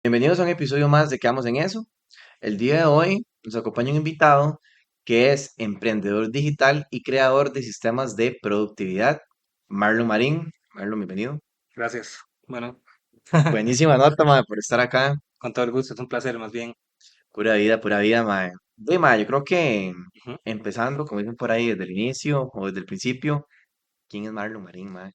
Bienvenidos a un episodio más de Quedamos en Eso. El día de hoy nos acompaña un invitado que es emprendedor digital y creador de sistemas de productividad, Marlon Marín. Marlon, bienvenido. Gracias. Bueno, Buenísima nota, mae, por estar acá. con todo el gusto, es un placer, más bien. Pura vida, mae. Mae, yo creo que Ujú. empezando, como dicen por ahí, desde el inicio o desde el principio, ¿quién es Marlon Marín, mae?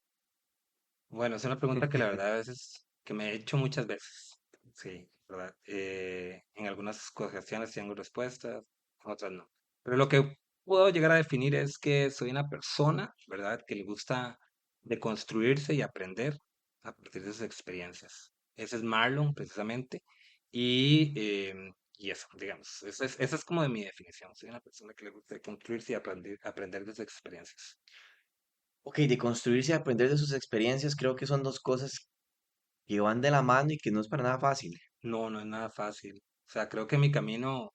Bueno, es una pregunta que la verdad a veces, que me he hecho muchas veces. Sí, ¿verdad? En algunas ocasiones tengo respuestas, en otras no. Pero lo que puedo llegar a definir es que soy una persona, ¿verdad? Que le gusta deconstruirse y aprender a partir de sus experiencias. Ese es Marlon, precisamente. Y eso, digamos, esa es como de mi definición. Soy una persona que le gusta deconstruirse y aprender de sus experiencias. Ok, de construirse y aprender de sus experiencias, creo que son dos cosas que van de la mano y que no es para nada fácil. No, no es nada fácil. O sea, creo que mi camino,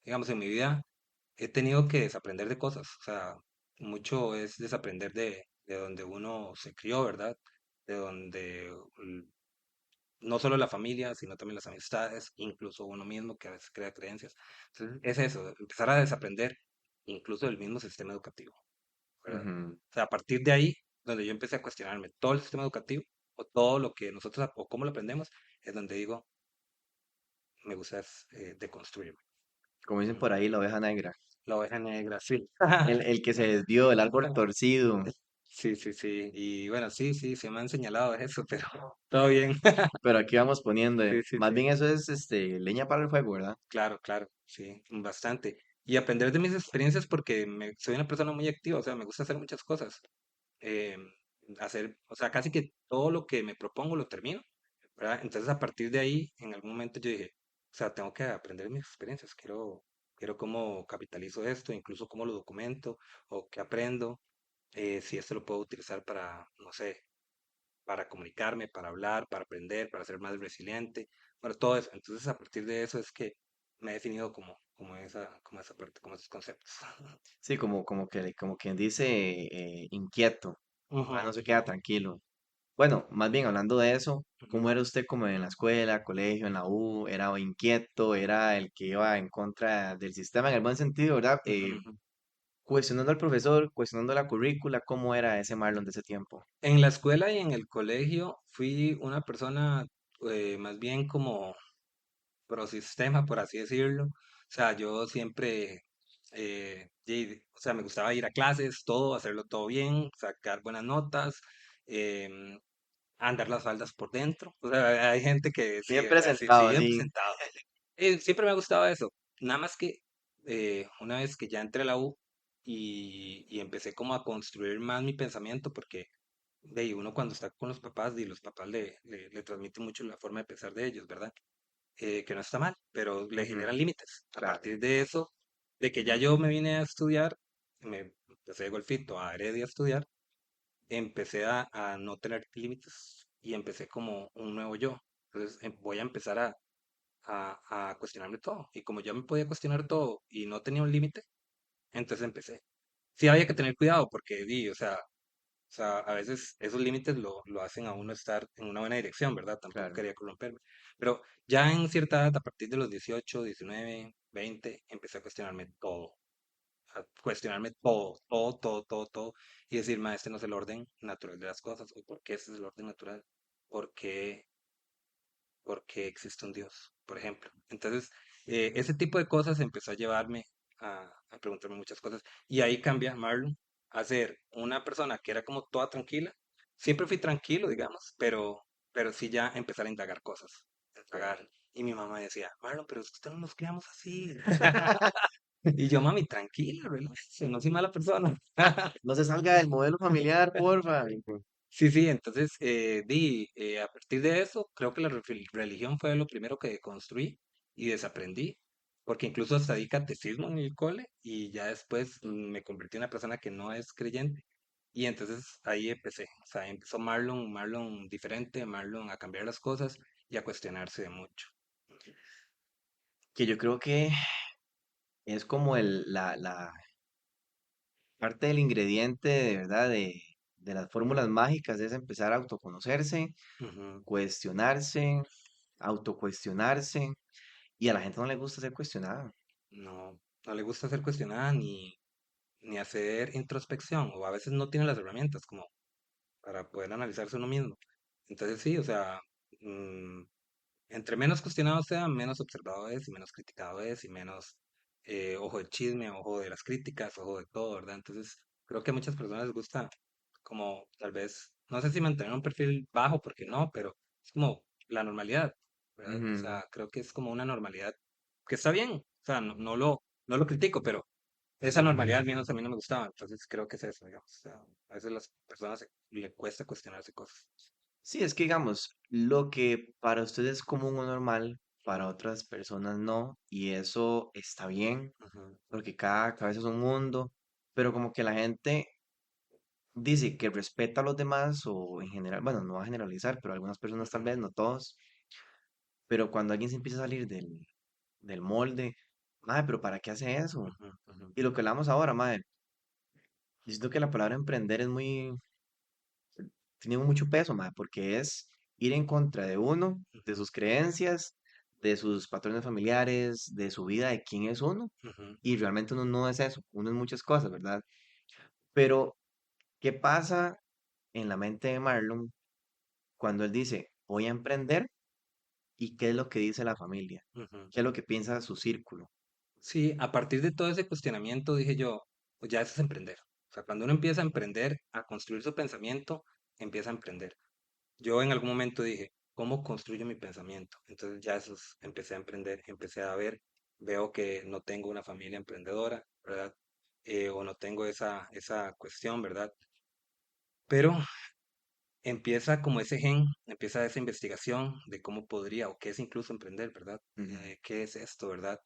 digamos, en mi vida, he tenido que desaprender de cosas. O sea, mucho es desaprender de donde uno se crió, ¿verdad? De donde no solo la familia, sino también las amistades, incluso uno mismo que a veces crea creencias. Entonces, es eso, empezar a desaprender incluso el mismo sistema educativo, ¿verdad? Ujú. O sea, a partir de ahí, donde yo empecé a cuestionarme todo el sistema educativo o todo lo que nosotros, o cómo lo aprendemos, es donde digo, me gusta es, deconstruirme. Como dicen Ujú. por ahí, la oveja negra. La oveja negra, sí. El que se desvió, el árbol torcido. Sí, sí, sí. Y bueno, sí, sí, se me han señalado eso, pero todo bien. Pero aquí vamos poniendo. Sí, sí, Más sí. bien eso es leña para el fuego, ¿verdad? Claro, claro, sí, bastante. Y aprender de mis experiencias porque soy una persona muy activa, o sea, me gusta hacer muchas cosas. Eh, o sea, casi que todo lo que me propongo lo termino, ¿verdad? Entonces, a partir de ahí, en algún momento yo dije, o sea, tengo que aprender de mis experiencias, quiero cómo capitalizo esto, incluso cómo lo documento o qué aprendo, si esto lo puedo utilizar para, no sé, para comunicarme, para hablar, para aprender, para ser más resiliente, bueno, todo eso. Entonces, a partir de eso es que me he definido como esa parte, como esos conceptos. Sí, como quien dice, inquieto. Ujú, No se queda ujú, tranquilo. Bueno, más bien hablando de eso, ujú, ¿cómo era usted como en la escuela, colegio, en la U? ¿Era inquieto? ¿Era el que iba en contra del sistema en el buen sentido, ¿verdad? ujú, ujú. Cuestionando al profesor, cuestionando la currícula, ¿cómo era ese Marlon de ese tiempo? En la escuela y en el colegio fui una persona más bien como prosistema, por así decirlo. O sea, yo siempre, o sea, me gustaba ir a clases, todo, hacerlo todo bien, sacar buenas notas, em, andar las faldas por dentro. O sea, hay gente que sí, Bien o sea, sí, presentado, sí, bien así. presentado. Siempre me ha gustado eso. Nada más que una vez que ya entré a la U y empecé como a construir más mi pensamiento, porque de ahí uno cuando está con los papás y los papás le transmiten mucho la forma de pensar de ellos, ¿verdad? Que no está mal, pero le Ujú, generan límites. A claro. partir de eso, de que ya yo me vine a estudiar, me empecé de golfito a Heredia a estudiar, empecé a no tener límites y empecé como un nuevo yo. Entonces voy a empezar a cuestionarme todo. Y como yo me podía cuestionar todo y no tenía un límite, entonces empecé. Sí había que tener cuidado porque o sea, a veces esos límites lo hacen a uno estar en una buena dirección, ¿verdad? Tampoco Claro. quería corromperme. Pero ya en cierta edad, a partir de los 18, 19, 20, empecé a cuestionarme todo. A cuestionarme todo, todo, todo, todo, todo. Y decir, ma, este no es el orden natural de las cosas. ¿O por qué este es el orden natural? ¿Por qué, por qué existe un Dios? Por ejemplo. Entonces, ese tipo de cosas empezó a llevarme a preguntarme muchas cosas. Y ahí cambia Marlon a ser una persona que era como toda tranquila. Siempre fui tranquilo, digamos, pero sí ya empezar a indagar cosas. A indagar. Y mi mamá decía, Marlon, pero es que usted no nos criamos así. Y yo, mami, tranquila, relájese, no soy mala persona. No se salga del modelo familiar, porfa. Sí, sí, entonces, a partir de eso, creo que la religión fue lo primero que construí y desaprendí, porque incluso hasta di catecismo en el cole y ya después me convertí en una persona que no es creyente. Y entonces ahí empecé, o sea, empezó Marlon diferente, Marlon a cambiar las cosas y a cuestionarse de mucho. Que yo creo que es como la parte del ingrediente de verdad de las fórmulas mágicas es empezar a autoconocerse, Ujú, cuestionarse, autocuestionarse, y a la gente no le gusta ser cuestionada. No, no le gusta ser cuestionada ni hacer introspección, o a veces no tiene las herramientas como para poder analizarse uno mismo. Entonces sí, o sea, mm, entre menos cuestionado sea, menos observado es y menos criticado es y menos ojo de chisme, ojo de las críticas, ojo de todo, ¿verdad? Entonces creo que a muchas personas les gusta como tal vez, no sé si mantener un perfil bajo, porque no, pero es como la normalidad, ¿verdad? O Ujú, sea, creo que es como una normalidad que está bien, o sea, no lo critico, pero esa normalidad al menos a mí no me gustaba, entonces creo que es eso, digamos. O sea, a veces las personas le cuesta cuestionarse cosas. sí, es que digamos, lo que para ustedes es común o normal, para otras personas no, y eso está bien, Ujú, porque cada cabeza es un mundo, pero como que la gente dice que respeta a los demás o en general, bueno, no va a generalizar, pero algunas personas tal ujú, vez, no todos, pero cuando alguien se empieza a salir del molde, madre, pero ¿para qué hace eso? ujú, ujú, Y lo que hablamos ahora, madre, yo siento que la palabra emprender es muy, tiene mucho peso, madre, porque es ir en contra de uno, de ujú, sus creencias, de sus patrones familiares, de su vida, de quién es uno, ujú, y realmente uno no es eso, uno es muchas cosas, ¿verdad? Pero, ¿qué pasa en la mente de Marlon cuando él dice, voy a emprender? ¿Y qué es lo que dice la familia? ujú. ¿Qué es lo que piensa su círculo? Sí, a partir de todo ese cuestionamiento dije yo, pues ya eso es emprender. O sea, cuando uno empieza a emprender, a construir su pensamiento, empieza a emprender. Yo en algún momento dije, ¿cómo construyo mi pensamiento? Entonces ya empecé a emprender, empecé a ver, veo que no tengo una familia emprendedora, ¿verdad? O no tengo esa cuestión, ¿verdad? Pero empieza como ese gen, empieza esa investigación de cómo podría o qué es incluso emprender, ¿verdad? Ujú, ¿Qué es esto, verdad?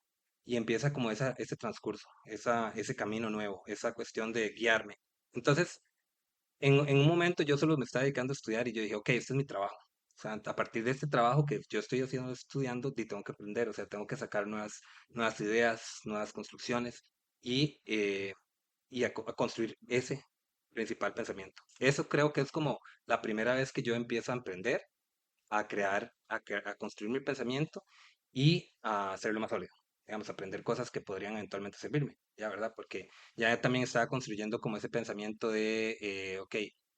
Y empieza como ese transcurso, ese camino nuevo, esa cuestión de guiarme. Entonces, en un momento yo solo me estaba dedicando a estudiar y yo dije, ok, este es mi trabajo. O sea, a partir de este trabajo que yo estoy haciendo estudiando, tengo que aprender, o sea, tengo que sacar nuevas ideas, nuevas construcciones y, a construir ese principal pensamiento. Eso creo que es como la primera vez que yo empiezo a emprender, a crear, a construir mi pensamiento y a hacerlo más sólido. Digamos, aprender cosas que podrían eventualmente servirme, ya, ¿verdad? Porque ya también estaba construyendo como ese pensamiento de, ok,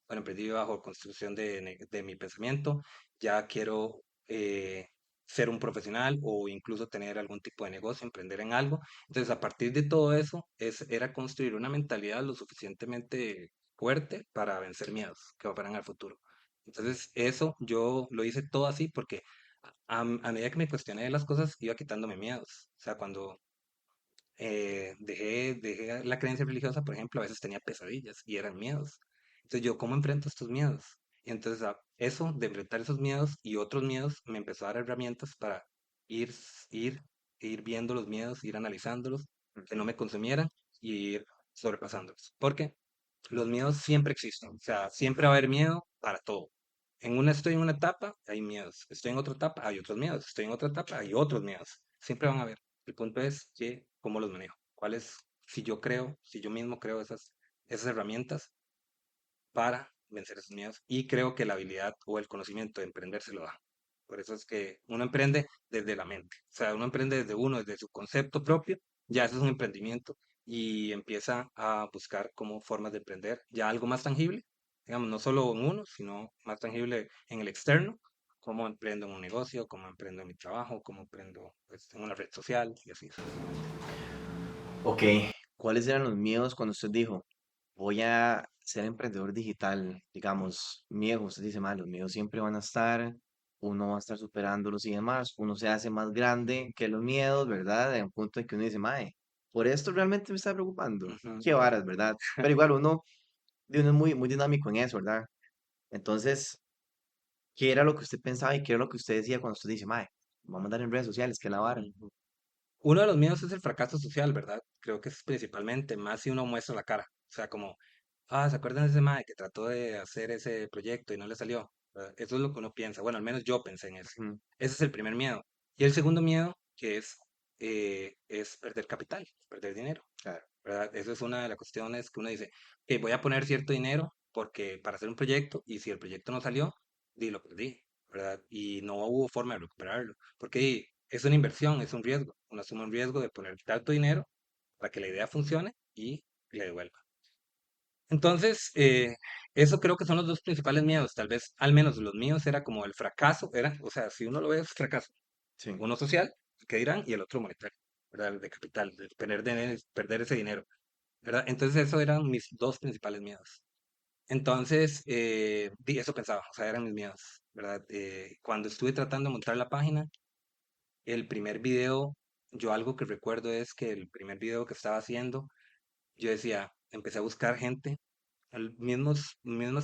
bueno, emprendí bajo construcción de mi pensamiento, ya quiero ser un profesional o incluso tener algún tipo de negocio, emprender en algo. Entonces, a partir de todo eso, era construir una mentalidad lo suficientemente fuerte para vencer miedos que operan al futuro. Entonces, eso yo lo hice todo así porque a medida que me cuestioné de las cosas, iba quitándome miedos. O sea, cuando dejé la creencia religiosa, por ejemplo, a veces tenía pesadillas y eran miedos. Entonces, yo, ¿cómo enfrento estos miedos? Y entonces, eso de enfrentar esos miedos y otros miedos me empezó a dar herramientas para ir, ir, ir viendo los miedos, ir analizándolos, que no ujú. me consumieran y ir sobrepasándolos. Porque los miedos siempre existen, o sea, siempre va a haber miedo para todo. Estoy en una etapa, hay miedos. Estoy en otra etapa, hay otros miedos. Estoy en otra etapa, hay otros miedos. Siempre van a haber. El punto es que, cómo los manejo. Si yo creo, si yo mismo creo esas herramientas para vencer esos miedos. Y creo que la habilidad o el conocimiento de emprender se lo da. Por eso es que uno emprende desde la mente. O sea, uno emprende desde uno, desde su concepto propio. Ya eso es un emprendimiento. Y empieza a buscar como formas de emprender ya algo más tangible. Digamos, no solo en uno, sino más tangible en el externo. Cómo emprendo en un negocio, cómo emprendo en mi trabajo, cómo emprendo pues, en una red social y así sucesivamente. Ok, ¿cuáles eran los miedos cuando usted dijo, voy a ser emprendedor digital? Digamos, miedo, usted dice, mal, los miedos siempre van a estar, uno va a estar superándolos y demás, uno se hace más grande que los miedos, ¿verdad? En un punto en que uno dice, mae, por esto realmente me está preocupando. Ujú, Qué ujú. varas, ¿verdad? Pero igual uno es muy, muy dinámico en eso, ¿verdad? Entonces, ¿qué era lo que usted pensaba y qué era lo que usted decía cuando usted dice, mae, vamos a andar en redes sociales, que la vara? Ujú. Uno de los miedos es el fracaso social, ¿verdad? Creo que es principalmente, más si uno muestra la cara. O sea, como, ¿se acuerdan de ese mae que trató de hacer ese proyecto y no le salió? ¿Verdad? Eso es lo que uno piensa. Bueno, al menos yo pensé en ese. Ujú, Ese es el primer miedo. Y el segundo miedo, que es perder capital, perder dinero, claro. ¿verdad? Eso es una de las cuestiones que uno dice, voy a poner cierto dinero porque para hacer un proyecto y si el proyecto no salió, di lo perdí, ¿verdad? Y no hubo forma de recuperarlo, porque es una inversión, es un riesgo, uno asume un riesgo de poner tanto dinero para que la idea funcione y le devuelva. Entonces, eso creo que son los dos principales miedos, tal vez, al menos los míos era como el fracaso, era, o sea, si uno lo ve es fracaso, Sí. uno social, ¿qué dirán? Y el otro monetario, ¿verdad? El de capital, de perder ese dinero, ¿verdad? Entonces, eso eran mis dos principales miedos. Entonces, eso pensaba, o sea, eran mis miedos, ¿verdad? Cuando estuve tratando de montar la página, el primer video, yo algo que recuerdo es que el primer video que estaba haciendo, yo decía, empecé a buscar gente, mismas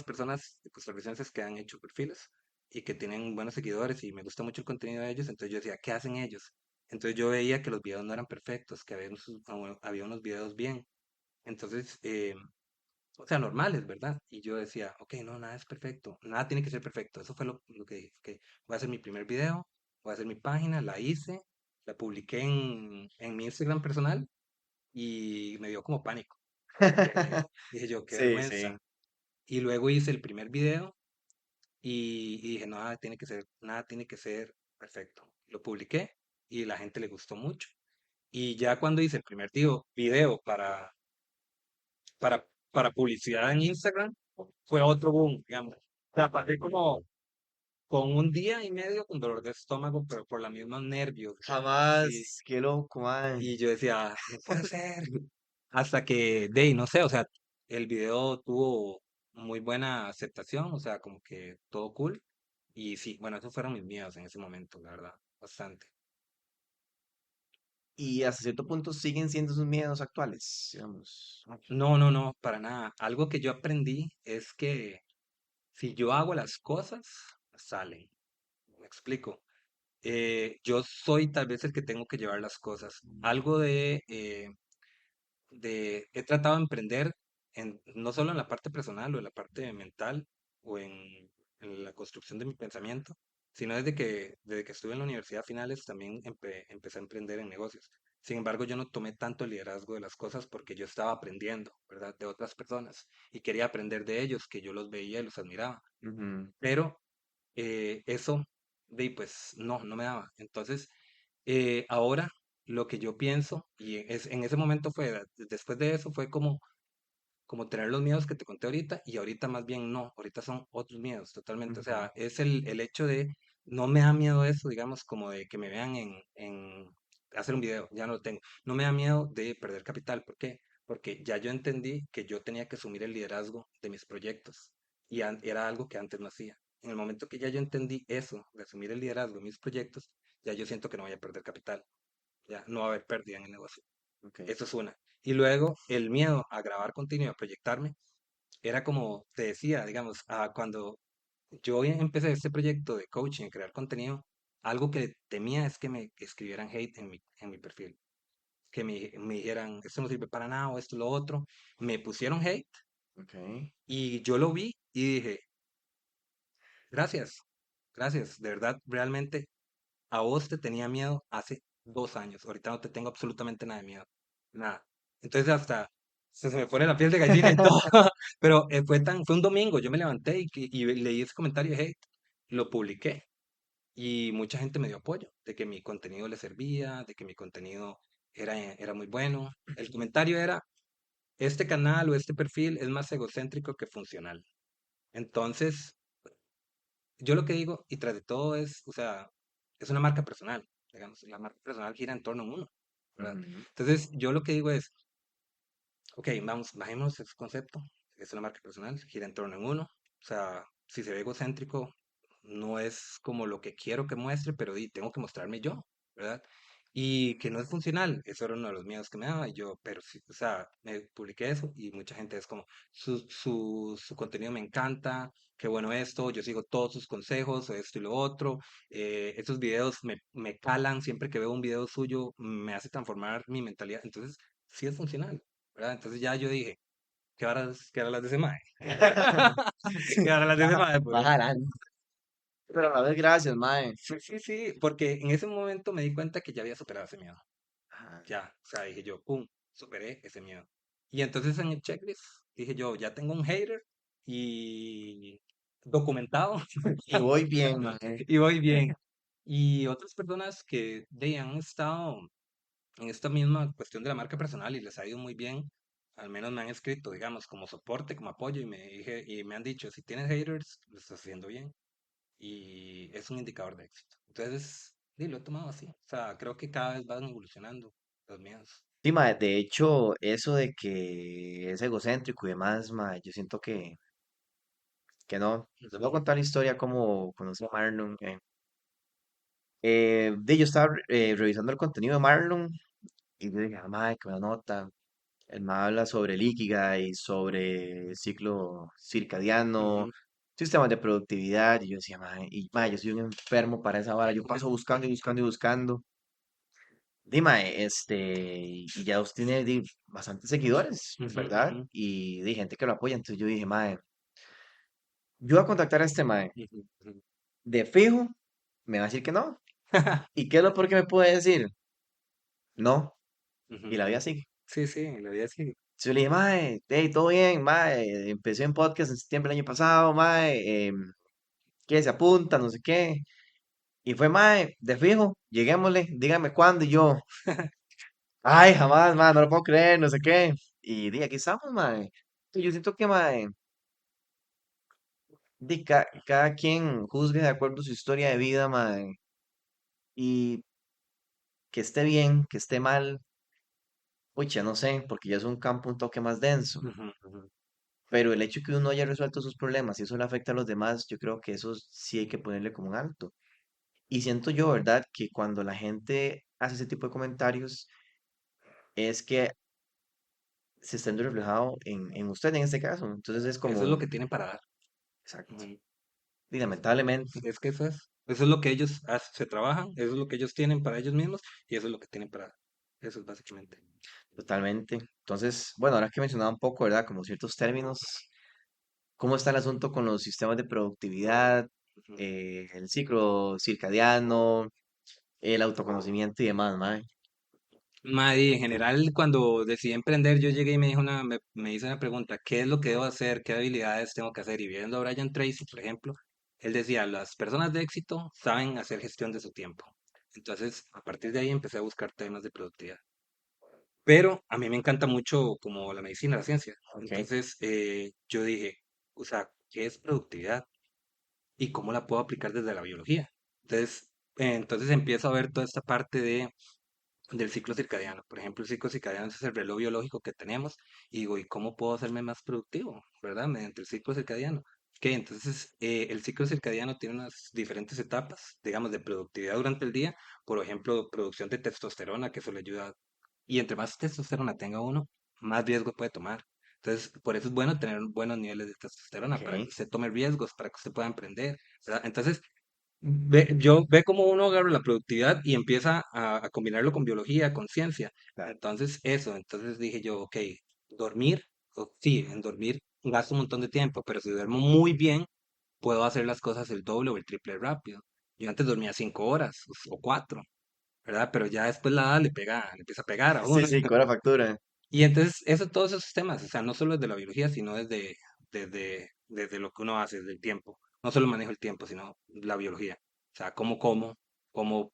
personas costarricenses que han hecho perfiles y que tienen buenos seguidores y me gusta mucho el contenido de ellos, entonces yo decía, ¿qué hacen ellos? Entonces yo veía que los videos no eran perfectos, que había unos videos bien. Entonces, o sea, normales, ¿verdad? Y yo decía, ok, no, nada es perfecto, nada tiene que ser perfecto. Eso fue lo que dije, ok, voy a hacer mi primer video, voy a hacer mi página, la hice, la publiqué en mi Instagram personal y me dio como pánico, porque dije yo, qué Sí, sí. vergüenza. Y luego hice el primer video y dije, no, nada tiene que ser perfecto. Lo publiqué y la gente le gustó mucho. Y ya cuando hice el primer video para publicidad en Instagram, fue otro boom, digamos. O sea, pasé como con un día y medio con dolor de estómago, pero por los mismos nervios. Sí. Jamás, qué loco, man. Y yo decía, no puede ser. Hasta que, de ahí, no sé, o sea, el video tuvo muy buena aceptación, o sea, como que todo cool. Y sí, bueno, esos fueron mis miedos en ese momento, la verdad, bastante. Y hasta cierto punto siguen siendo sus miedos actuales, digamos. No, no, no, para nada. Algo que yo aprendí es que si yo hago las cosas, salen. Me explico. Yo soy tal vez el que tengo que llevar las cosas. Algo he tratado de emprender no solo en la parte personal o en la parte mental o en la construcción de mi pensamiento, sino desde que estuve en la universidad a finales también empecé a emprender en negocios. Sin embargo, yo no tomé tanto el liderazgo de las cosas porque yo estaba aprendiendo, ¿verdad? De otras personas y quería aprender de ellos, que yo los veía y los admiraba. Ujú. Pero eso, pues no me daba. Entonces, ahora lo que yo pienso, en ese momento después de eso fue como tener los miedos que te conté ahorita, y ahorita más bien no, ahorita son otros miedos totalmente. O Ujú. sea, es el hecho de, no me da miedo eso, digamos, como de que me vean en hacer un video, ya no lo tengo. No me da miedo de perder capital, ¿por qué? Porque ya yo entendí que yo tenía que asumir el liderazgo de mis proyectos, y era algo que antes no hacía. En el momento que ya yo entendí eso, de asumir el liderazgo de mis proyectos, ya yo siento que no voy a perder capital, ya no va a haber pérdida en el negocio. Ok. Eso es una. Y luego el miedo a grabar contenido, a proyectarme, era como te decía, digamos, cuando yo empecé este proyecto de coaching, crear contenido, algo que temía es que me escribieran hate en mi perfil, que me dijeran, esto no sirve para nada o esto, lo otro. Me pusieron hate Ok. y yo lo vi y dije, gracias, gracias, de verdad, realmente a vos te tenía miedo hace 2 años, ahorita no te tengo absolutamente nada de miedo, nada. Entonces hasta se me pone la piel de gallina y todo, pero fue un domingo, yo me levanté y leí ese comentario de hate, lo publiqué y mucha gente me dio apoyo, de que mi contenido le servía, de que mi contenido era muy bueno. El comentario era, este canal o este perfil es más egocéntrico que funcional. Entonces, yo lo que digo, y tras de todo es, o sea, es una marca personal, digamos, la marca personal gira en torno a uno, ¿verdad? Ujú. Entonces, yo lo que digo es, ok, vamos, bajemos ese concepto, es una marca personal, gira en torno a uno, o sea, si se ve egocéntrico, no es como lo que quiero que muestre, pero tengo que mostrarme yo, ¿verdad? Y que no es funcional, eso era uno de los miedos que me daba, y yo, pero sí, o sea, me publiqué eso y mucha gente es como, su contenido me encanta, qué bueno esto, yo sigo todos sus consejos, esto y lo otro, estos videos me calan, siempre que veo un video suyo me hace transformar mi mentalidad, entonces sí es funcional, ¿verdad? Entonces ya yo dije, ¿qué horas las de ese mae? ¿Qué horas las de ese Baja, mae? Pues, bajarán. Pero a la vez, gracias, mae. sí, sí, sí, porque en ese momento me di cuenta que ya había superado ese miedo. Ajá. Ya, o sea, dije yo, pum, superé ese miedo. Y entonces en el checklist dije yo, ya tengo un hater y documentado Y voy bien, mae. y voy bien. Y otras personas que han estado en esta misma cuestión de la marca personal y les ha ido muy bien, al menos me han escrito, digamos, como soporte, como apoyo y me han dicho, si tienes haters, lo estás haciendo bien y es un indicador de éxito. Entonces, sí, lo he tomado así. O sea, creo que cada vez van evolucionando los míos. Sí, mae, de hecho, eso de que es egocéntrico y demás, mae, yo siento que no. Les voy a contar la historia como conocí a Marlon. Yo estaba revisando el contenido de Marlon y yo dije, ah, mae, qué buena nota. El mae habla sobre el Ikigai, sobre el ciclo circadiano, Ujú. sistemas de productividad. Y yo decía, mae, yo soy un enfermo para esa vara. Yo paso buscando y buscando y buscando. Dime, y ya usted tiene bastantes seguidores, Ujú, ¿verdad? ujú, Y de gente que lo apoya. Entonces yo dije, mae, yo voy a contactar a este mae. ujú, ujú. De fijo, me va a decir que no. ¿Y qué es lo peor que me puede decir? No. Ujú, Y la vida ujú. sigue. Sí, sí, la vida sí. Entonces yo le dije, mae, hey, todo bien, mae. Empecé en podcast en septiembre del año pasado, mae. ¿Qué se apunta? No sé qué. Y fue, mae, de fijo, lleguémosle, dígame cuándo. Y yo, ay, jamás, mae, no lo puedo creer, no sé qué. Y dije, aquí estamos, mae. Yo siento que, mae. Cada quien juzgue de acuerdo a su historia de vida, mae, y que esté bien, que esté mal, pucha, no sé, porque ya es un campo un toque más denso, Ujú, ujú. pero el hecho de que uno haya resuelto sus problemas y eso le afecta a los demás, yo creo que eso sí hay que ponerle como un alto. Y siento yo, ¿verdad?, que cuando la gente hace ese tipo de comentarios, es que se está viendo reflejado en usted en este caso. Entonces es Eso es como, lo que tienen para dar. exacto. Ujú. Y Es, lamentablemente, es que eso es. Eso es lo que ellos se trabajan, eso es lo que ellos tienen para ellos mismos y eso es lo que tienen para dar. Eso es básicamente. totalmente. Entonces, bueno, ahora que mencionaba un poco, ¿verdad?, como ciertos términos. ¿Cómo está el asunto con los sistemas de productividad, Ujú. el ciclo circadiano, el autoconocimiento y demás, mae? Maddy, en general, cuando decidí emprender, yo llegué y me hizo una pregunta, ¿qué es lo que debo hacer? ¿Qué habilidades tengo que hacer? Y viendo a Brian Tracy, por ejemplo, él decía, las personas de éxito saben hacer gestión de su tiempo. Entonces, a partir de ahí empecé a buscar temas de productividad. Pero a mí me encanta mucho como la medicina, la ciencia. Ok, Entonces, yo dije, o sea, ¿qué es productividad? ¿Y cómo la puedo aplicar desde la biología? Entonces empiezo a ver toda esta parte del ciclo circadiano. Por ejemplo, el ciclo circadiano es el reloj biológico que tenemos y digo, ¿y cómo puedo hacerme más productivo? ¿Verdad? Mediante el ciclo circadiano. Que entonces el ciclo circadiano tiene unas diferentes etapas, digamos, de productividad durante el día. Por ejemplo, producción de testosterona, que eso le ayuda. Y entre más testosterona tenga uno, más riesgo puede tomar. Entonces, por eso es bueno tener buenos niveles de testosterona, para que ok, usted tome riesgos, para que usted pueda emprender, ¿verdad? Entonces, ve cómo uno agarra la productividad y empieza a combinarlo con biología, con ciencia. claro. Entonces, entonces dije yo, ok, dormir, sí, en dormir gasto un montón de tiempo, pero si duermo muy bien, puedo hacer las cosas el doble o el triple rápido. Yo antes dormía 5 horas o 4, ¿verdad? Pero ya después la edad le empieza a pegar a Sí, uno. sí, cobra factura. Y entonces, todos esos temas, o sea, no solo desde la biología, sino desde lo que uno hace, desde el tiempo. No solo manejo el tiempo, sino la biología. O sea, cómo como, cómo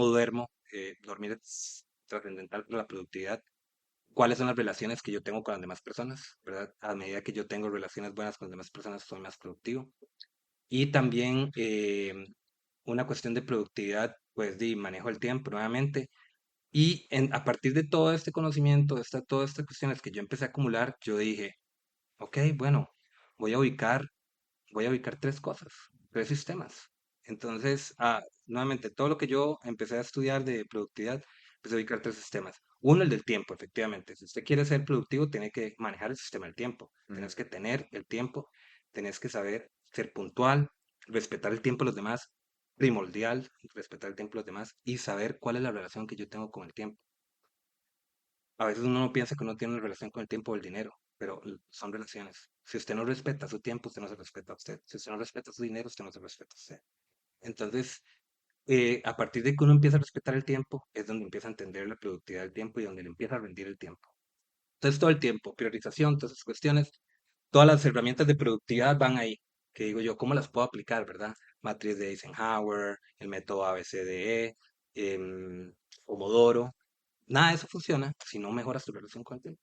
duermo. Dormir es trascendental para la productividad. ¿Cuáles son las relaciones que yo tengo con las demás personas? ¿Verdad? A medida que yo tengo relaciones buenas con las demás personas, soy más productivo. Y también una cuestión de productividad, pues, de manejo el tiempo nuevamente a partir de todo este conocimiento, todas estas cuestiones que yo empecé a acumular, yo dije, ok, bueno, voy a ubicar, voy a ubicar tres cosas, tres sistemas. Entonces, nuevamente, todo lo que yo empecé a estudiar de productividad, empecé a ubicar tres sistemas. Uno, el del tiempo, efectivamente. Si usted quiere ser productivo, tiene que manejar el sistema del tiempo. Mm, Tienes que tener el tiempo, tienes que saber ser puntual, respetar el tiempo de los demás, primordial, respetar el tiempo de los demás y saber cuál es la relación que yo tengo con el tiempo. A veces uno no piensa que uno tiene una relación con el tiempo o el dinero, pero son relaciones. Si usted no respeta su tiempo, usted no se respeta a usted. Si usted no respeta su dinero, usted no se respeta a usted. Entonces, a partir de que uno empieza a respetar el tiempo, es donde empieza a entender la productividad del tiempo y donde le empieza a rendir el tiempo. Entonces, todo el tiempo, priorización, todas esas cuestiones, todas las herramientas de productividad van ahí. que digo yo, ¿cómo las puedo aplicar, verdad? Matriz de Eisenhower, el método ABCDE, Pomodoro. Nada de eso funciona si no mejoras tu relación con el tiempo.